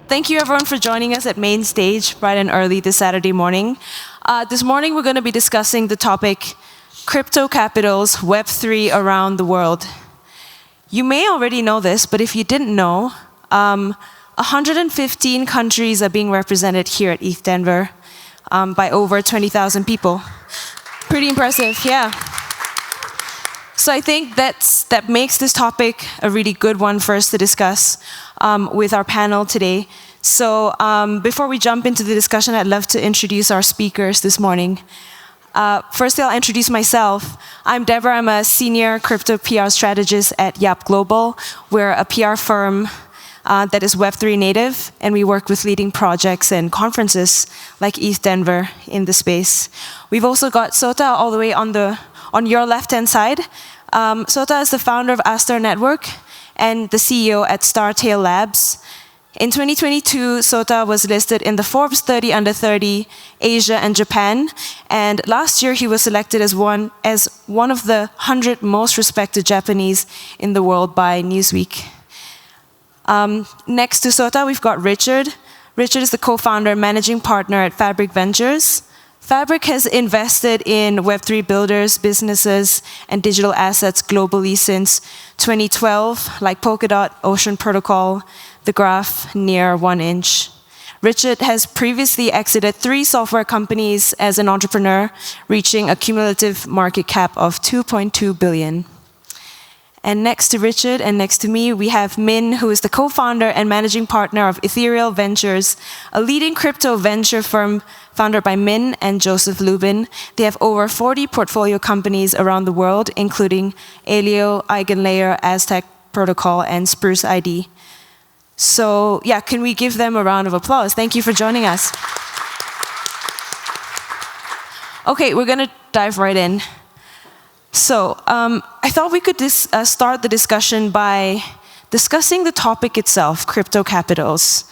Thank you everyone for joining us at Main Stage bright and early this Saturday morning. This morning we're going to be discussing the topic Crypto Capitals, Web3 Around the World. You may already know this, but if you didn't know, 115 countries are being represented here at ETHDenver by over 20,000 people. Pretty impressive, yeah. So I think that makes this topic a really good one for us to discuss with our panel today. So before we jump into the discussion, I'd love to introduce our speakers this morning. First, I'll introduce myself. I'm Deborah. I'm a senior crypto PR strategist at Yap Global. We're a PR firm that is Web3 native, and we work with leading projects and conferences like ETHDenver in the space. We've also got Sota all the way on your left-hand side. Sota is the founder of Astar Network and the CEO at Startale Labs. In 2022, Sota was listed in the Forbes 30 Under 30, Asia and Japan, and last year he was selected as one of the 100 most respected Japanese in the world by Newsweek. Next to Sota, we've got Richard. Richard is the co-founder and managing partner at Fabric Ventures. Fabric has invested in Web3 builders, businesses, and digital assets globally since 2012, like Polkadot, Ocean Protocol, The Graph, Near, 1inch. Richard has previously exited 3 software companies as an entrepreneur, reaching a cumulative market cap of $2.2 billion. And next to Richard and next to me, we have Min, who is the co-founder and managing partner of Ethereal Ventures, a leading crypto venture firm founded by Min and Joseph Lubin. They have over 40 portfolio companies around the world, including Alio, Eigenlayer, Aztec Protocol, and Spruce ID. So yeah, can we give them a round of applause? Thank you for joining us. Okay, we're going to dive right in. So I thought we could start the discussion by discussing the topic itself, crypto capitals.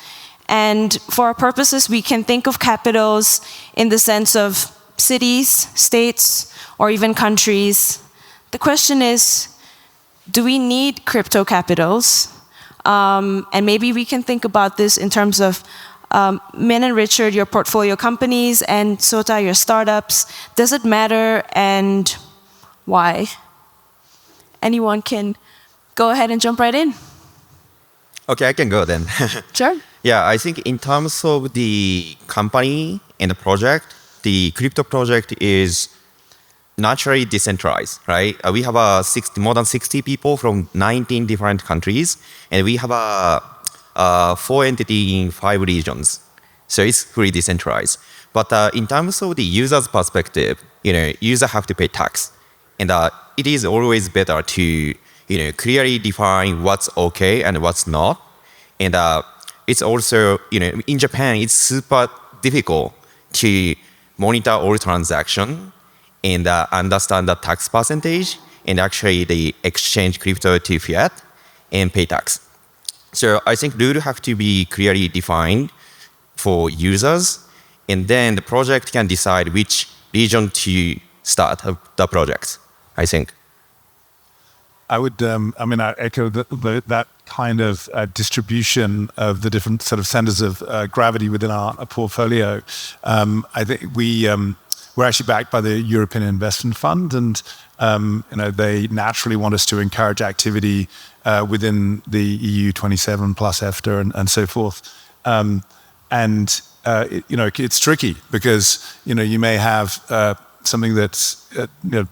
And for our purposes, we can think of capitals in the sense of cities, states, or even countries. The question is, do we need crypto capitals? And maybe we can think about this in terms of Min and Richard, your portfolio companies, and Sota, your startups. Does it matter, and why? Anyone can go ahead and jump right in. Okay, I can go then. Sure. Yeah, I think in terms of the company and the project, the crypto project is naturally decentralized, right? We have more than 60 people from 19 different countries, and we have 4 entities in 5 regions. So it's fully decentralized. But in terms of the user's perspective, users have to pay tax. And it is always better to clearly define what's okay and what's not. And it's also, in Japan, it's super difficult to monitor all transactions and understand the tax percentage and actually the exchange crypto to fiat and pay tax. So I think rules have to be clearly defined for users, and then the project can decide which region to start the project, I think. I would, I echo that kind of distribution of the different sort of centers of gravity within our portfolio. I think we're actually backed by the European Investment Fund, and they naturally want us to encourage activity within the EU 27 plus EFTA and so forth. It's tricky because you may have something that's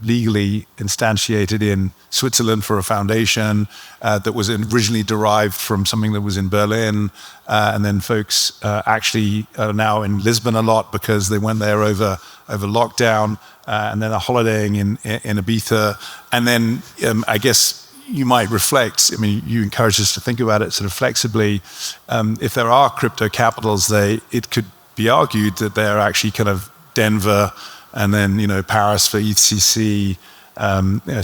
legally instantiated in Switzerland for a foundation that was originally derived from something that was in Berlin, and then folks actually are now in Lisbon a lot because they went there over lockdown, and then are holidaying in Ibiza, and then I guess you might reflect. You encourage us to think about it sort of flexibly. If there are crypto capitals, it could be argued that they're actually kind of Denver, and then Paris for ETHCC,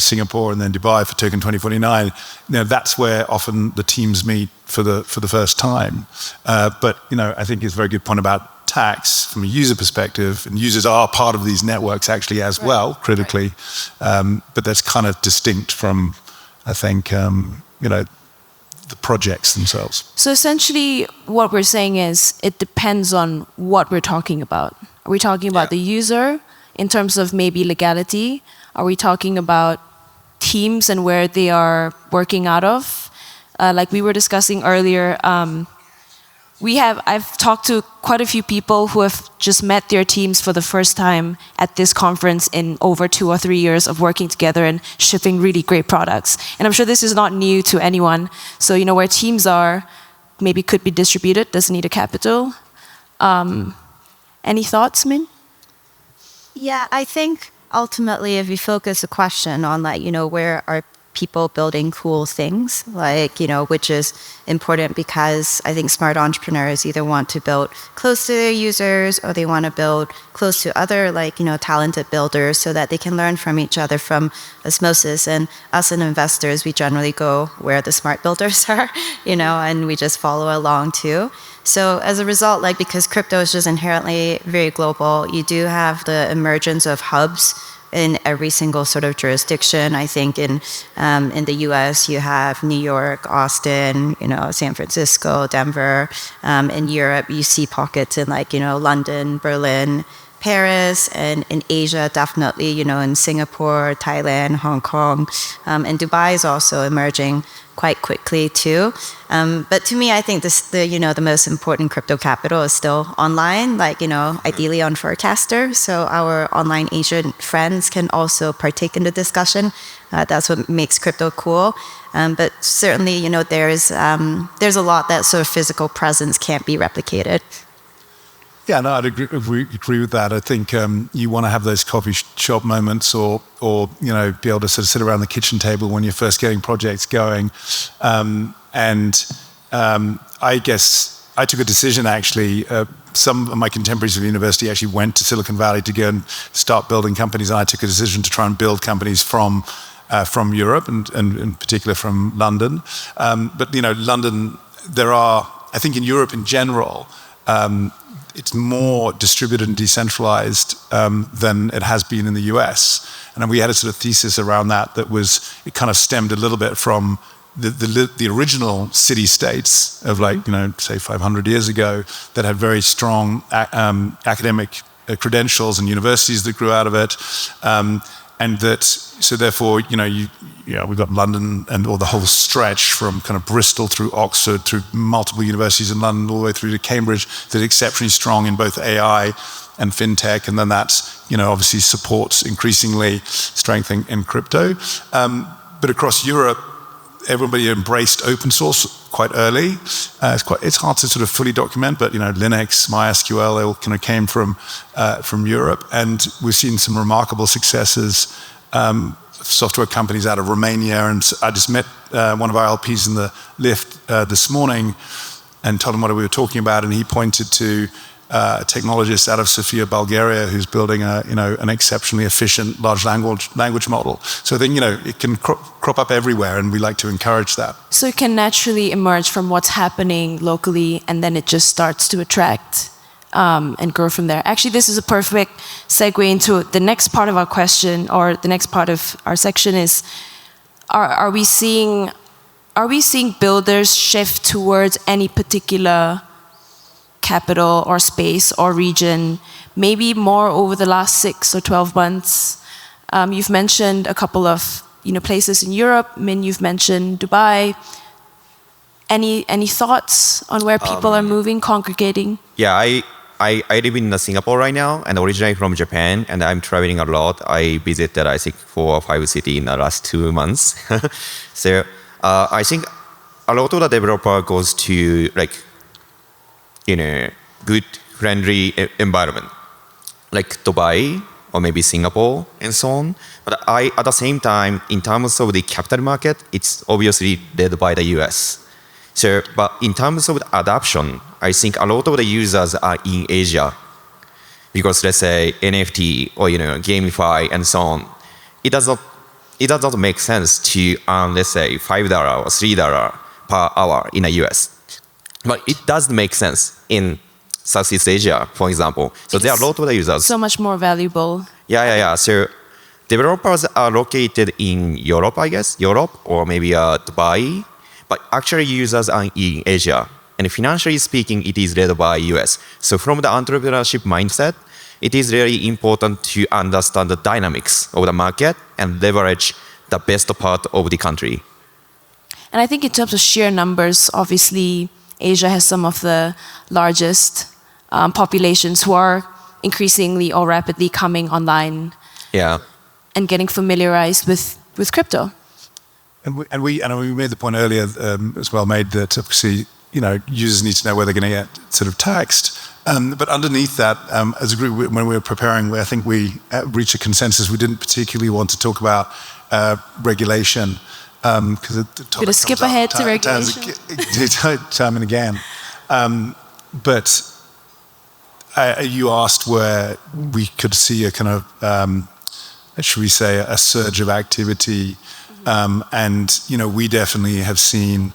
Singapore, and then Dubai for Token 2049. That's where often the teams meet for the first time. But I think it's a very good point about tax from a user perspective, and users are part of these networks actually as well, critically. But that's kind of distinct from, I think, the projects themselves. So essentially, what we're saying is it depends on what we're talking about. Are we talking about the user in terms of maybe legality? Are we talking about teams and where they are working out of? Like we were discussing earlier, I've talked to quite a few people who have just met their teams for the first time at this conference in over 2 or 3 years of working together and shipping really great products. And I'm sure this is not new to anyone. So, where teams are, maybe could be distributed, doesn't need a capital. Any thoughts, Min? Yeah, I think ultimately if you focus the question on where are people building cool things, which is important because I think smart entrepreneurs either want to build close to their users or they want to build close to other talented builders so that they can learn from each other from osmosis. And us and investors, we generally go where the smart builders are, and we just follow along too. So as a result, because crypto is just inherently very global, you do have the emergence of hubs in every single sort of jurisdiction. I think in the U.S. you have New York, Austin, San Francisco, Denver. In Europe you see pockets in London, Berlin, Paris, and in Asia definitely in Singapore, Thailand, Hong Kong, and Dubai is also emerging quite quickly too. But to me, I think the most important crypto capital is still online, ideally on Forecaster. So our online Asian friends can also partake in the discussion. That's what makes crypto cool. But certainly, there's a lot that sort of physical presence can't be replicated. Yeah, no, I'd agree with that. I think you want to have those coffee shop moments or be able to sort of sit around the kitchen table when you're first getting projects going. I guess I took a decision actually. Some of my contemporaries at university actually went to Silicon Valley to go and start building companies, and I took a decision to try and build companies from Europe and in particular from London. But London, I think in Europe in general, it's more distributed and decentralized than it has been in the US. And we had a sort of thesis around that it kind of stemmed a little bit from the original city-states of say 500 years ago that had very strong academic credentials and universities that grew out of it. And so therefore, we've got London or the whole stretch from kind of Bristol through Oxford, through multiple universities in London, all the way through to Cambridge, that are exceptionally strong in both AI and fintech. And then that, obviously supports increasingly strength in crypto. But across Europe, everybody embraced open source quite early. It's hard to sort of fully document, but Linux, MySQL, they all kind of came from Europe, and we've seen some remarkable successes. Software companies out of Romania, and I just met one of our LPs in the lift this morning, and told him what we were talking about, and he pointed to a technologist out of Sofia, Bulgaria, who's building an exceptionally efficient large language model. So then it can crop up everywhere, and we like to encourage that. So it can naturally emerge from what's happening locally, and then it just starts to attract and grow from there. Actually, this is a perfect segue into the next part of our question, or the next part of our section is: Are we seeing builders shift towards any particular capital or space or region, maybe more over the last 6 or 12 months? You've mentioned a couple of places in Europe. Min, you've mentioned Dubai. Any thoughts on where people are moving, congregating? Yeah, I live in Singapore right now, and originally from Japan, and I'm traveling a lot. I visited, I think, 4 or 5 cities in the last 2 months. So I think a lot of the developer goes to good, friendly environment, like Dubai or maybe Singapore and so on. But at the same time, in terms of the capital market, it's obviously led by the US. So, but in terms of the adoption, I think a lot of the users are in Asia, because let's say NFT or gamify and so on, it does not make sense to earn, let's say, $5 or $3 per hour in the US. But it does make sense in Southeast Asia, for example. So there are a lot of the users. So much more valuable. Yeah. So developers are located in Europe, I guess, or maybe Dubai. but actually users are in Asia. And financially speaking, it is led by US. So from the entrepreneurship mindset, it is really important to understand the dynamics of the market and leverage the best part of the country. And I think in terms of sheer numbers, obviously Asia has some of the largest populations who are increasingly or rapidly coming online. Yeah. And getting familiarized with crypto. And we made the point earlier as well made that obviously users need to know where they're going to get sort of taxed. But underneath that, as a group, when we were preparing, I think we reached a consensus. We didn't particularly want to talk about regulation because the topic going to skip ahead to regulation. Time and again. But you asked where we could see a kind of, should we say, a surge of activity. And, we definitely have seen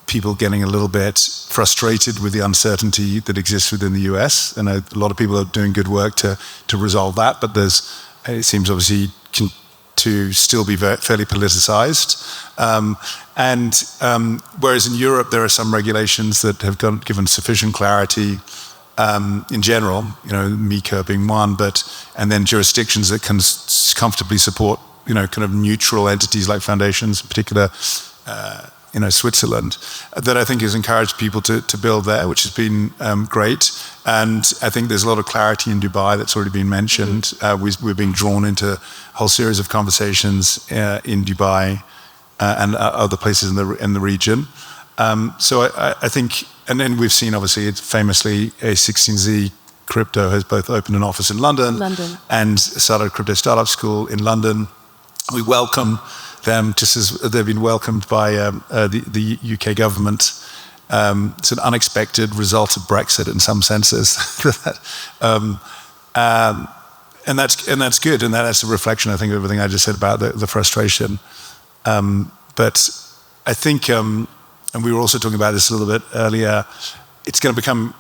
people getting a little bit frustrated with the uncertainty that exists within the US. And a lot of people are doing good work to resolve that. But it seems obviously to still be fairly politicized. Whereas in Europe, there are some regulations that have given sufficient clarity in general, MiCA being one, and then jurisdictions that can comfortably support, kind of neutral entities like foundations, in particular, Switzerland, that I think has encouraged people to build there, which has been great. And I think there's a lot of clarity in Dubai that's already been mentioned. We're being drawn into a whole series of conversations in Dubai and other places in the region. So I think, and then we've seen obviously famously A16Z Crypto has both opened an office in London. And started a crypto startup school in London. We welcome them just as they've been welcomed by the UK government. It's an unexpected result of Brexit in some senses. And that's good, and that's a reflection, I think, of everything I just said about the frustration. But I think, and we were also talking about this a little bit earlier, it's going to become,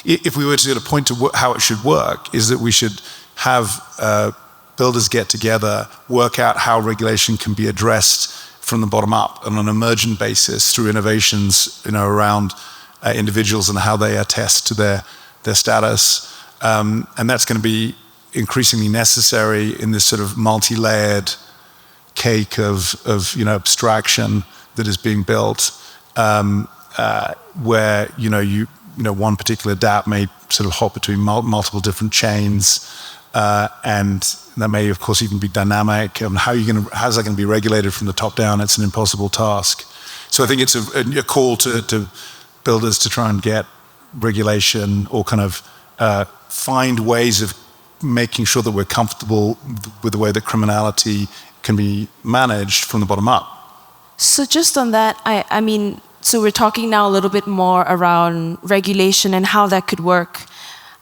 if we were to point to how it should work, is that we should have builders get together, work out how regulation can be addressed from the bottom up on an emergent basis through innovations, around individuals and how they attest to their status. And that's going to be increasingly necessary in this sort of multi-layered cake of abstraction that is being built, where one particular dApp may sort of hop between multiple different chains, and that may, of course, even be dynamic. And how's that going to be regulated from the top down? It's an impossible task. So I think it's a call to builders to try and get regulation or kind of find ways of making sure that we're comfortable with the way that criminality can be managed from the bottom up. So just on that, I mean, so we're talking now a little bit more around regulation and how that could work.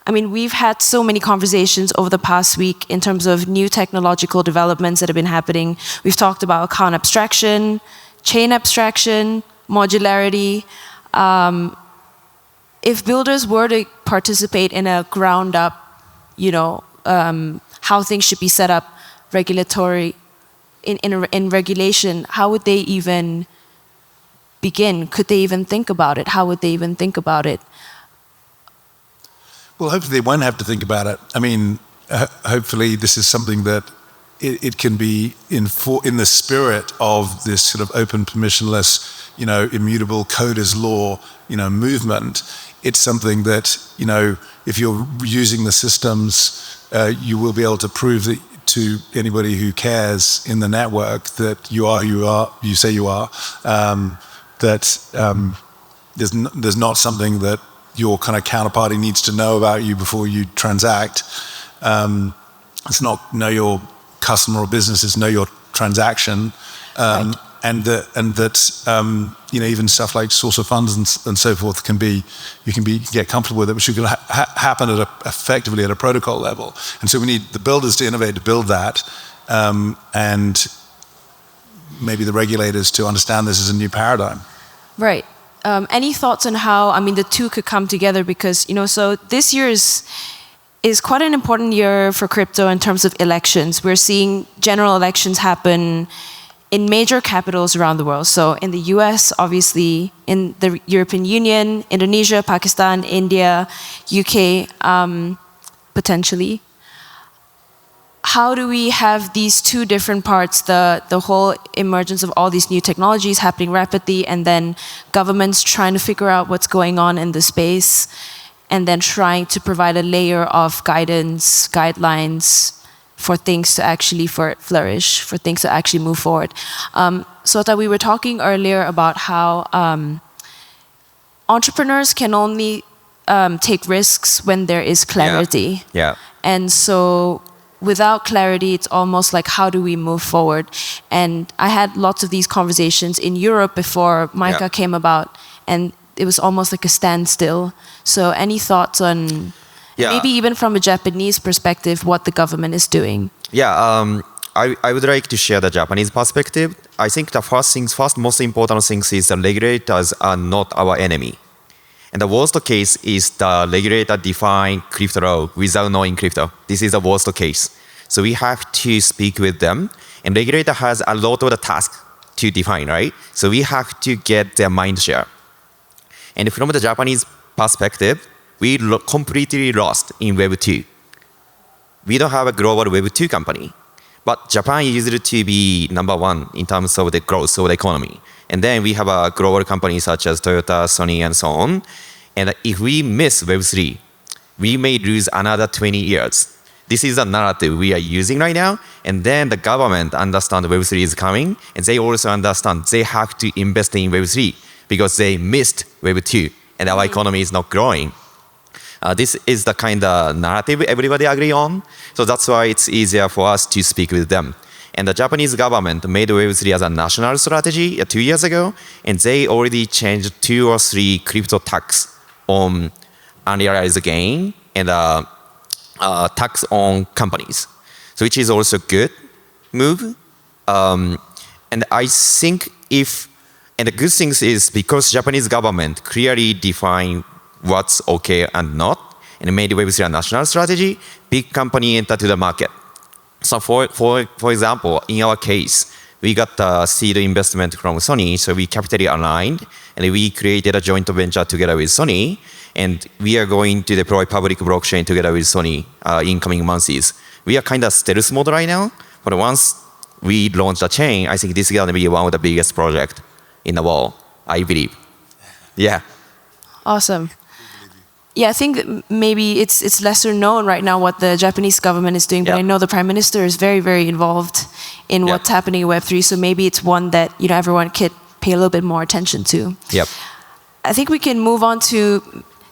I mean, we've had so many conversations over the past week in terms of new technological developments that have been happening. We've talked about account abstraction, chain abstraction, modularity. If builders were to participate in a ground up, how things should be set up regulatory in regulation, how would they even begin? Could they even think about it? How would they even think about it? Well, hopefully they won't have to think about it. I mean, hopefully this is something that it can be in the spirit of this sort of open, permissionless, immutable code as law, movement. It's something that, if you're using the systems, you will be able to prove that to anybody who cares in the network that you are who you say you are. That there's not something that your kind of counterparty needs to know about you before you transact. It's not know your customer or business, it's know your transaction. Right. And that even stuff like source of funds and so forth you can get comfortable with it, which can happen effectively at a protocol level. And so we need the builders to innovate to build that, and maybe the regulators to understand this as a new paradigm. Right. Any thoughts on how, the two could come together? Because, so this year is quite an important year for crypto in terms of elections. We're seeing general elections happen in major capitals around the world. So in the US, obviously, in the European Union, Indonesia, Pakistan, India, UK, potentially. How do we have these two different parts, the whole emergence of all these new technologies happening rapidly, and then governments trying to figure out what's going on in the space, and then trying to provide a layer of guidance, guidelines for things to actually flourish, for things to actually move forward. Sota, we were talking earlier about how entrepreneurs can only take risks when there is clarity. Yeah. And so without clarity, it's almost like, how do we move forward? And I had lots of these conversations in Europe before Micah came about, and it was almost like a standstill. So any thoughts on, maybe even from a Japanese perspective, what the government is doing? Yeah, I would like to share the Japanese perspective. I think the first most important thing is the regulators are not our enemy. And the worst case is the regulator define crypto law without knowing crypto. This is the worst case. So we have to speak with them. And regulator has a lot of the task to define, right? So we have to get their mind share. And from the Japanese perspective, we completely lost in Web2. We don't have a global Web2 company. But Japan used to be number one in terms of the growth of the economy. And then we have a global company such as Toyota, Sony, and so on. And if we miss Web3, we may lose another 20 years. This is the narrative we are using right now. And then the government understands Web3 is coming. And they also understand they have to invest in Web3 because they missed Web2. And our economy is not growing. This is the kind of narrative everybody agree on. So that's why it's easier for us to speak with them. And the Japanese government made Web3 as a national strategy 2 years ago. And they already changed 2 or 3 crypto tax on unrealized gain and tax on companies. So which is also good move. And I think and the good thing is because Japanese government clearly define what's okay and not, and made Web3 a national strategy, big company enter to the market. So for example, in our case, we got the seed investment from Sony, so we capitally aligned, and we created a joint venture together with Sony, and we are going to deploy public blockchain together with Sony in coming months. We are kind of stealth mode right now, but once we launch the chain, I think this is going to be one of the biggest projects in the world, I believe. Yeah. Awesome. Yeah, I think maybe it's lesser known right now what the Japanese government is doing, but I know the Prime Minister is very, very involved in what's happening in Web3, so maybe it's one that everyone could pay a little bit more attention to. Yep. I think we can move on to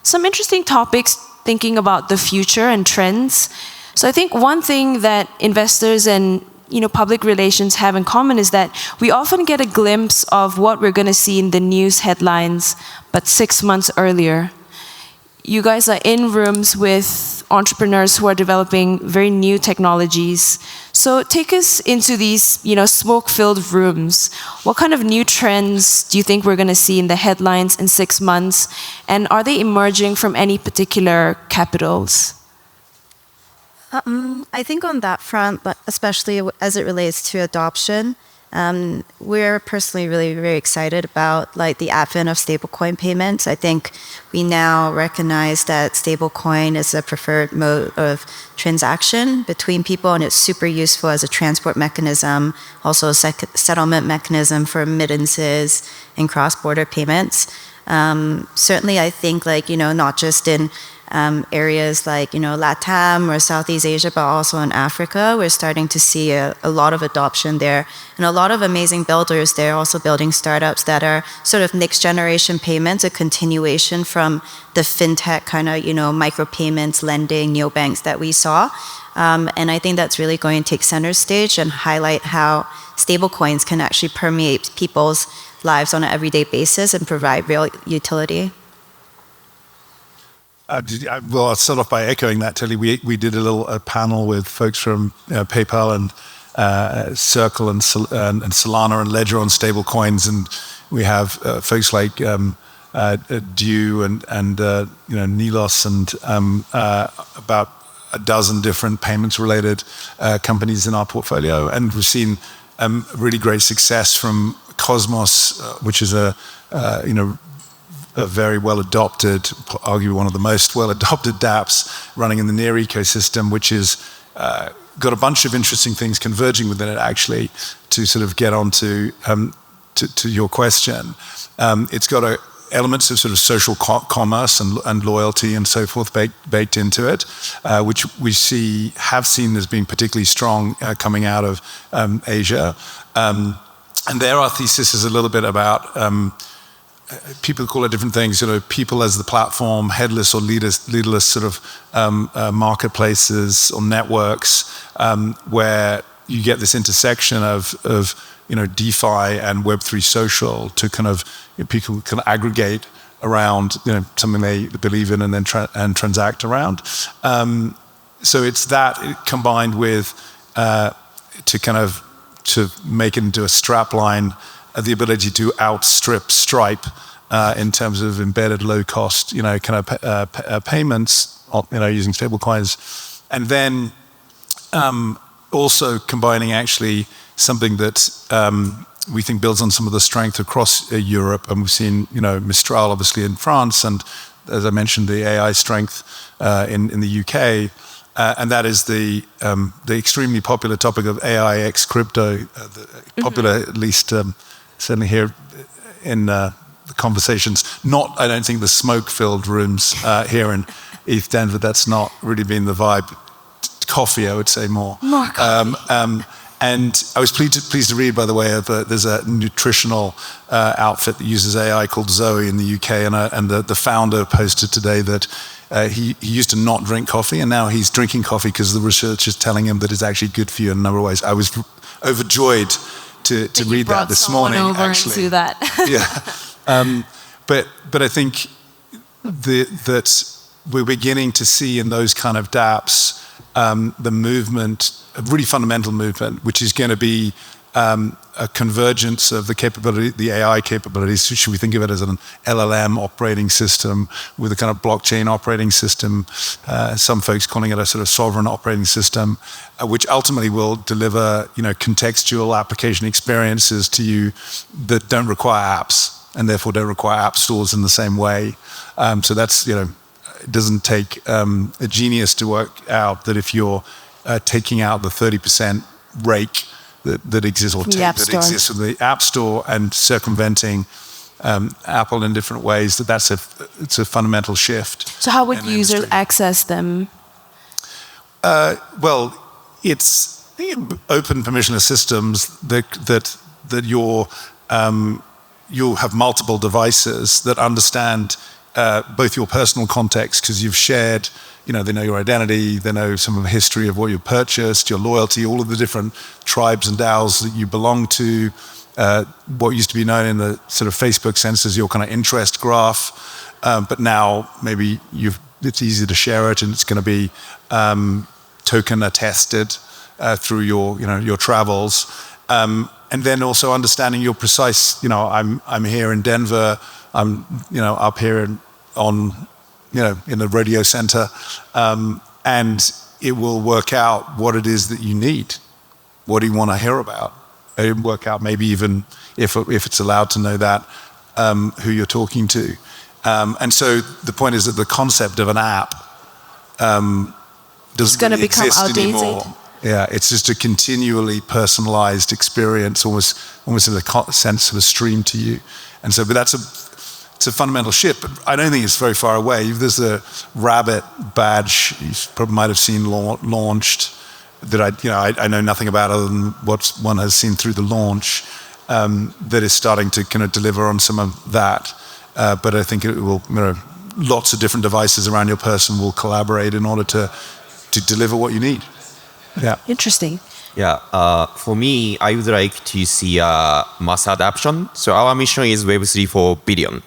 some interesting topics thinking about the future and trends. So I think one thing that investors and public relations have in common is that we often get a glimpse of what we're going to see in the news headlines, but 6 months earlier. You guys are in rooms with entrepreneurs who are developing very new technologies. So take us into these, smoke-filled rooms. What kind of new trends do you think we're going to see in the headlines in 6 months? And are they emerging from any particular capitals? I think on that front, but especially as it relates to adoption, we're personally really very excited about the advent of stablecoin payments. I think we now recognize that stablecoin is a preferred mode of transaction between people, and it's super useful as a transport mechanism, also a settlement mechanism for remittances and cross-border payments. Certainly, I think not just in areas like LATAM or Southeast Asia, but also in Africa, we're starting to see a lot of adoption there, and a lot of amazing builders there also building startups that are sort of next generation payments, a continuation from the fintech kind of micropayments, lending, neobanks that we saw, and I think that's really going to take center stage and highlight how stablecoins can actually permeate people's lives on an everyday basis and provide real utility. Well, I'll start off by echoing that, Tilly. We did a little panel with folks from PayPal and Circle and Solana and Ledger on stablecoins, and we have folks like Dew and Nilos and about a dozen different payments-related companies in our portfolio, and we've seen really great success from Cosmos, which is a very well adopted, arguably one of the most well adopted dApps running in the Near ecosystem, which is got a bunch of interesting things converging within it actually to sort of get onto to your question. It's got elements of sort of social commerce and loyalty and so forth baked into it, which we have seen as being particularly strong coming out of Asia. And there our thesis is a little bit about people call it different things, people as the platform, headless or leaderless sort of marketplaces or networks, where you get this intersection of DeFi and Web3 social to kind of people can aggregate around something they believe in and then transact around. So it's that combined with to make it into a strapline, the ability to outstrip Stripe in terms of embedded low cost, payments, using stablecoins, and then also combining actually something that we think builds on some of the strength across Europe, and we've seen Mistral obviously in France, and as I mentioned the AI strength in the UK. And that is the extremely popular topic of AI x crypto, popular at least certainly here in the conversations. Not, I don't think, the smoke-filled rooms here in ETHDenver. That's not really been the vibe. Coffee, I would say more. More coffee. And I was pleased to read, by the way, there's a nutritional outfit that uses AI called Zoe in the UK, and the founder posted today that he used to not drink coffee, and now he's drinking coffee because the research is telling him that it's actually good for you in a number of ways. I was overjoyed to read that this morning. Over actually, into that. Yeah, but I think that we're beginning to see in those kind of dApps the movement, a really fundamental movement, which is going to be a convergence of the AI capabilities. Should we think of it as an LLM operating system with a kind of blockchain operating system? Some folks calling it a sort of sovereign operating system, which ultimately will deliver, contextual application experiences to you that don't require apps and therefore don't require app stores in the same way. So that's, it doesn't take a genius to work out that if you're taking out the 30% rake that exists exists with the App Store and circumventing Apple in different ways, it's a fundamental shift. So how would users access them? Well, it's open permissionless systems that you'll have multiple devices that understand both your personal context, because you've shared, they know your identity, they know some of the history of what you purchased, your loyalty, all of the different tribes and DAOs that you belong to, what used to be known in the sort of Facebook sense as your kind of interest graph, but now maybe it's easy to share it, and it's going to be token attested through your travels, and then also understanding your precise. I'm here in Denver. I'm up here in the radio center, and it will work out what it is that you need. What do you want to hear about? It will work out maybe even if it's allowed to know that who you're talking to. And so the point is that the concept of an app doesn't really exist anymore. Yeah, it's just a continually personalized experience, almost in a sense of a stream to you. And so, but it's a fundamental shift, but I don't think it's very far away. There's a Rabbit badge you probably might have seen launched that I know nothing about other than what one has seen through the launch, that is starting to kind of deliver on some of that. But I think it will, lots of different devices around your person will collaborate in order to deliver what you need. Yeah. Interesting. Yeah, for me, I would like to see mass adoption. So our mission is Web3 for billion.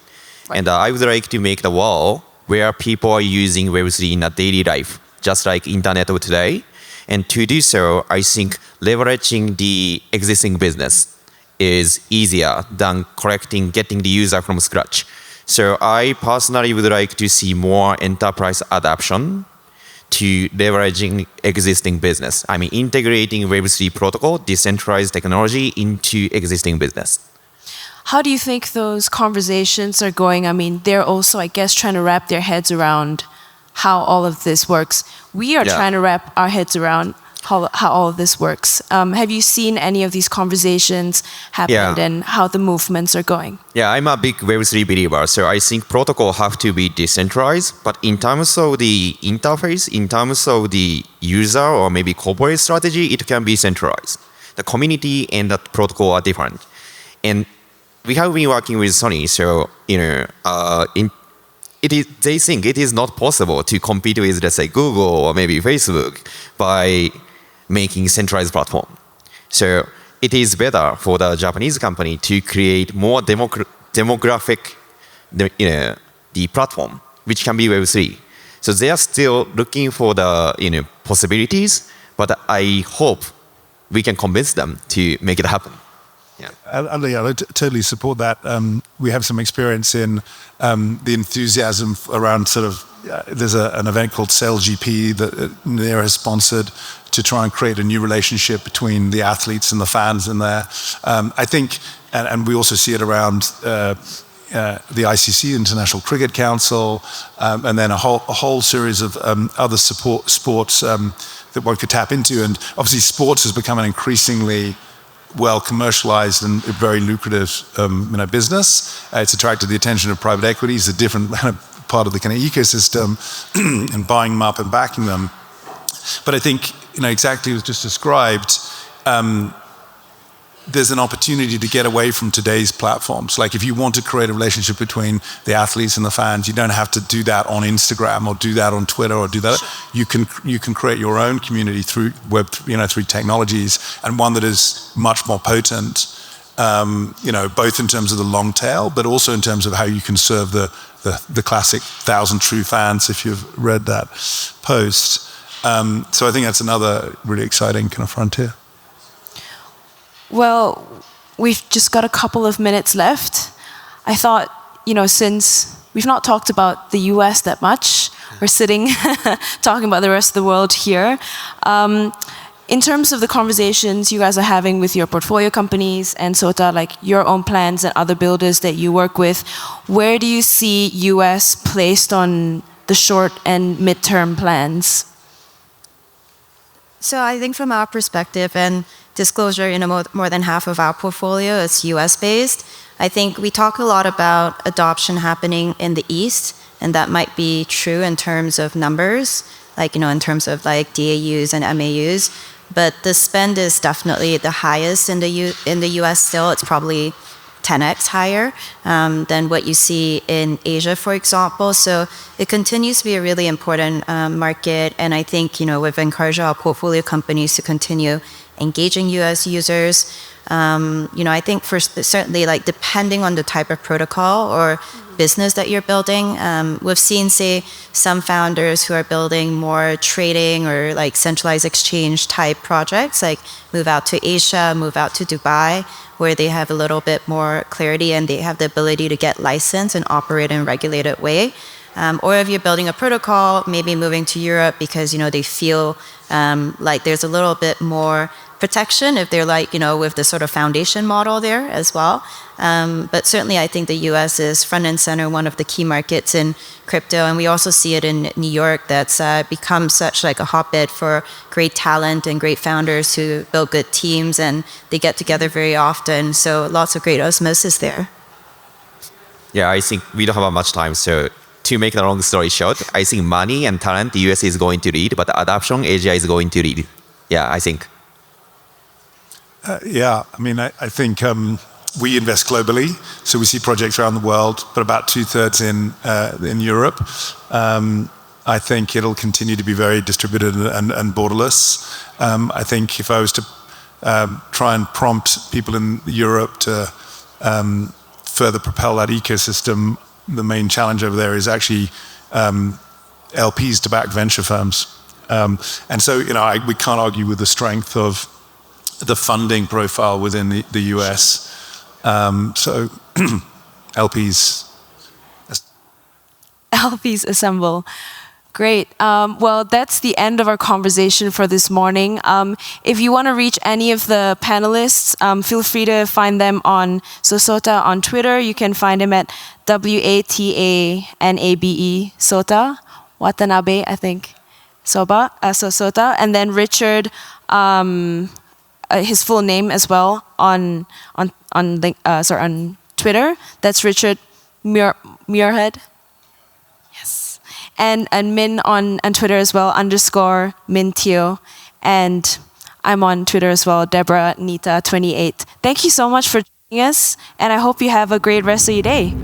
Right. And I would like to make the world where people are using Web3 in a daily life, just like internet of today. And to do so, I think leveraging the existing business is easier than getting the user from scratch. So I personally would like to see more enterprise adoption to leveraging existing business. I mean, integrating Web3 protocol, decentralized technology into existing business. How do you think those conversations are going? I mean, they're also, I guess, trying to wrap their heads around how all of this works. We are trying to wrap our heads around how all of this works. Have you seen any of these conversations happen and how the movements are going? Yeah, I'm a big Web3 believer, so I think protocol have to be decentralized, but in terms of the interface, in terms of the user or maybe corporate strategy, it can be centralized. The community and the protocol are different. And we have been working with Sony, so they think it is not possible to compete with, let's say, Google or maybe Facebook by making centralized platform. So it is better for the Japanese company to create more demographic, the platform, which can be Web3. So they are still looking for the possibilities, but I hope we can convince them to make it happen. Yeah, I totally support that. We have some experience in the enthusiasm around sort of, there's an event called Sales GP that NEAR has sponsored to try and create a new relationship between the athletes and the fans in there. I think, and we also see it around the ICC, International Cricket Council, and then a whole series of other sports that one could tap into. And obviously sports has become an increasingly well commercialized and very lucrative business. It's attracted the attention of private equity. It's a different part of the kind of ecosystem and buying them up and backing them. But I think exactly as just described, there's an opportunity to get away from today's platforms. Like if you want to create a relationship between the athletes and the fans, you don't have to do that on Instagram or do that on Twitter or do that. Sure. You can create your own community through through technologies, and one that is much more potent, both in terms of the long tail, but also in terms of how you can serve the classic 1,000 true fans, if you've read that post. So I think that's another really exciting kind of frontier. Well, we've just got a couple of minutes left. I thought, since we've not talked about the US that much, we're sitting talking about the rest of the world here. In terms of the conversations you guys are having with your portfolio companies and Sota, like your own plans and other builders that you work with, where do you see US placed on the short and midterm plans? So I think from our perspective and disclosure, more than half of our portfolio is US based. I think we talk a lot about adoption happening in the East, and that might be true in terms of numbers, like, in terms of like DAUs and MAUs. But the spend is definitely the highest in the US still. It's probably 10x higher than what you see in Asia, for example. So it continues to be a really important market. And I think, we've encouraged our portfolio companies to continue engaging US users. I think certainly like depending on the type of protocol or business that you're building, we've seen, say, some founders who are building more trading or like centralized exchange type projects, like move out to Asia, move out to Dubai, where they have a little bit more clarity and they have the ability to get licensed and operate in a regulated way. Or if you're building a protocol, maybe moving to Europe because, they feel like there's a little bit more protection if they're like, with the sort of foundation model there as well. But certainly I think the US is front and center, one of the key markets in crypto. And we also see it in New York that's become such like a hotbed for great talent and great founders who build good teams, and they get together very often. So lots of great osmosis there. Yeah, I think we don't have much time. So to make the long story short, I think money and talent, the US is going to lead, but adoption, Asia is going to lead. Yeah, I think. I think we invest globally, so we see projects around the world, but about 2/3 in Europe. I think it'll continue to be very distributed and borderless. I think if I was to try and prompt people in Europe to further propel that ecosystem, the main challenge over there is actually LPs to back venture firms. And so, we can't argue with the strength of the funding profile within the US. So LPs assemble. Great. Well, that's the end of our conversation for this morning. If you want to reach any of the panelists, feel free to find them on Sota on Twitter. You can find him at WATANABE Sota Watanabe, I think. Sota, and then Richard, his full name as well on Twitter. That's Richard Muirhead. Yes, and Min on Twitter as well _Mintio, and I'm on Twitter as well, Deborah Nita 28. Thank you so much for joining us, and I hope you have a great rest of your day.